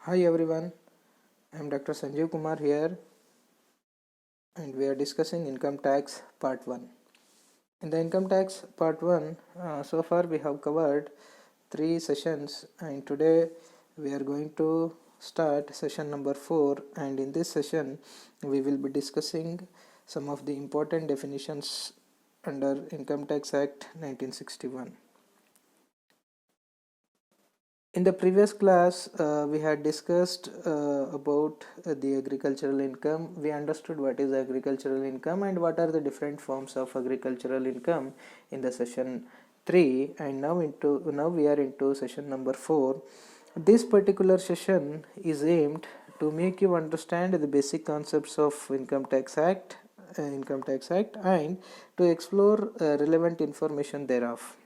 Hi everyone, I am Dr. Sanjeev Kumar here and we are discussing income tax part 1. In the income tax part 1, so far we have covered 3 sessions and today we are going to start session number 4, and in this session we will be discussing some of the important definitions under Income Tax Act 1961. In the previous class, we had discussed about the agricultural income. We understood what is agricultural income and what are the different forms of agricultural income in the session 3, and now we are into session number 4. This particular session is aimed to make you understand the basic concepts of Income Tax Act, and to explore relevant information thereof.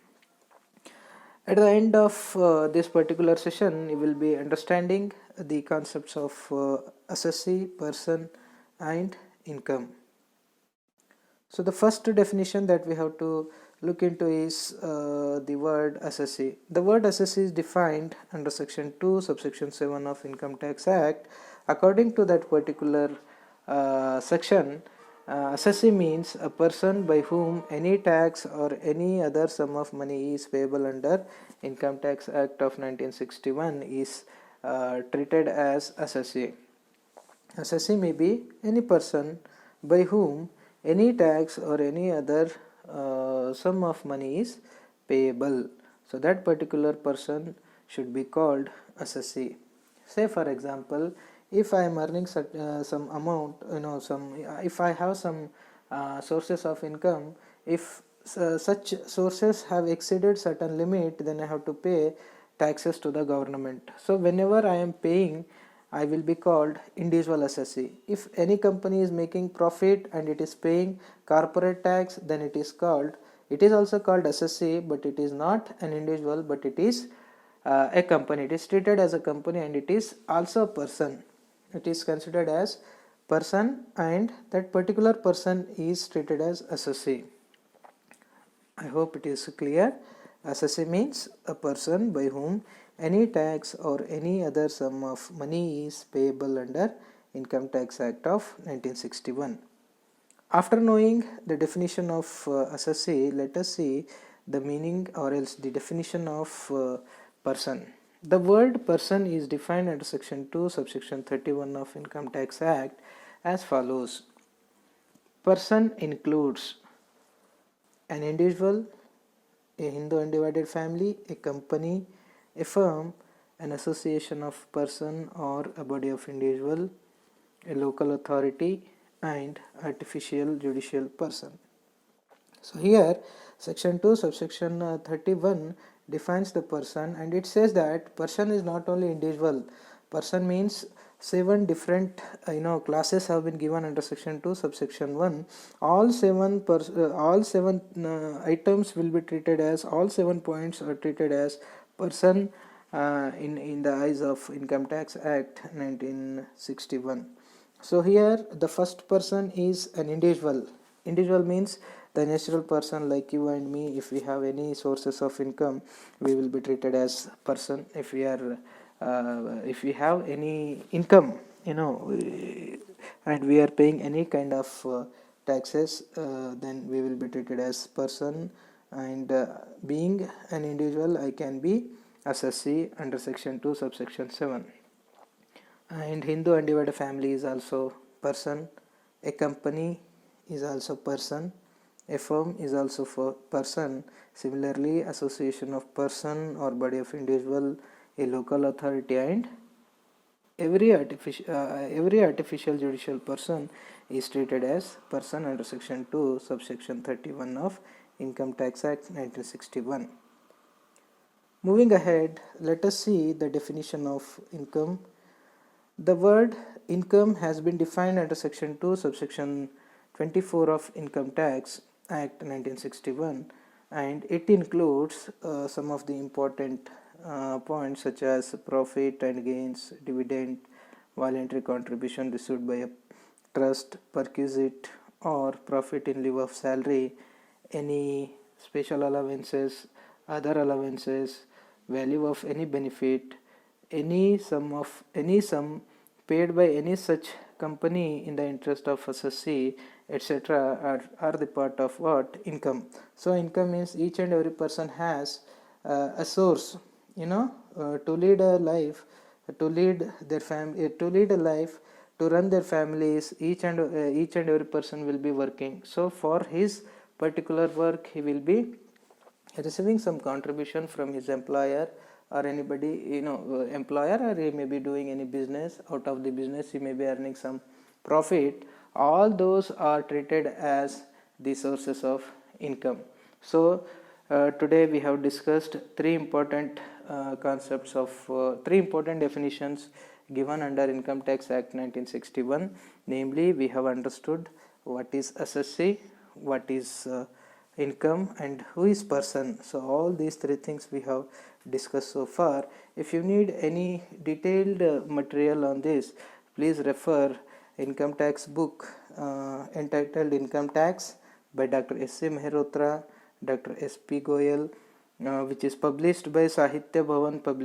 At the end of this particular session, you will be understanding the concepts of assessee, person, and income. So the first definition that we have to look into is the word assessee. The word assessee is defined under section 2 subsection 7 of Income Tax Act. According to that particular section, assessee means a person by whom any tax or any other sum of money is payable under Income Tax Act of 1961 is treated as assessee. Assessee may be any person by whom any tax or any other sum of money is payable. So that particular person should be called assessee. Say for example, if I am earning some amount, if I have some sources of income, if such sources have exceeded certain limit, then I have to pay taxes to the government. So whenever I am paying, I will be called individual assessee. If any company is making profit and it is paying corporate tax, then it is also called assessee, but it is not an individual, but it is a company. It is treated as a company and it is also a person. It is considered as person, and that particular person is treated as assessee. I hope it is clear. Assessee means a person by whom any tax or any other sum of money is payable under Income Tax Act of 1961. After knowing the definition of assessee, let us see the meaning or else the definition of person. The word person is defined under section 2 subsection 31 of Income Tax Act as follows. Person includes an individual, a Hindu undivided family, a company, a firm, an association of person or a body of individual, a local authority, and artificial judicial person. So here section 2 subsection 31 defines the person, and it says that person is not only individual. Person means 7 different classes have been given under section 2 subsection 1. All 7 items will be treated as, all 7 points are treated as person in the eyes of Income Tax Act 1961. So here the first person is an individual. Individual means the natural person like you and me. If we have any sources of income, we will be treated as person. If we have any income, and we are paying any kind of taxes, then we will be treated as person. And being an individual, I can be assessee under section 2 subsection 7. And Hindu undivided family is also person. A company is also person. A firm is also for person. Similarly, association of person or body of individual, a local authority, and every artificial judicial person is treated as person under section 2 subsection 31 of Income Tax Act 1961. Moving ahead, let us see the definition of income. The word income has been defined under section 2 subsection 24 of Income Tax Act 1961, and it includes some of the important points such as profit and gains, dividend, voluntary contribution received by a trust, perquisite or profit in lieu of salary, any special allowances, other allowances, value of any benefit, any sum paid by any such company in the interest of SSC, etc., are the part of what? Income. So income means each and every person has a source, to lead a life, to lead their family, to lead a life, to run their families. Each and every person will be working. So for his particular work, he will be receiving some contribution from his employer or anybody, employer, or he may be doing any business. Out of the business he may be earning some profit. All those are treated as the sources of income. So today we have discussed three important concepts of three important definitions given under Income Tax Act 1961. Namely, we have understood what is SSC, what is income, and who is person. So all these three things we have discussed so far. If you need any detailed material on this, please refer income tax book entitled Income Tax by Dr. S.A. Mehrotra, Dr. S.P. Goyal, which is published by Sahitya Bhavan Public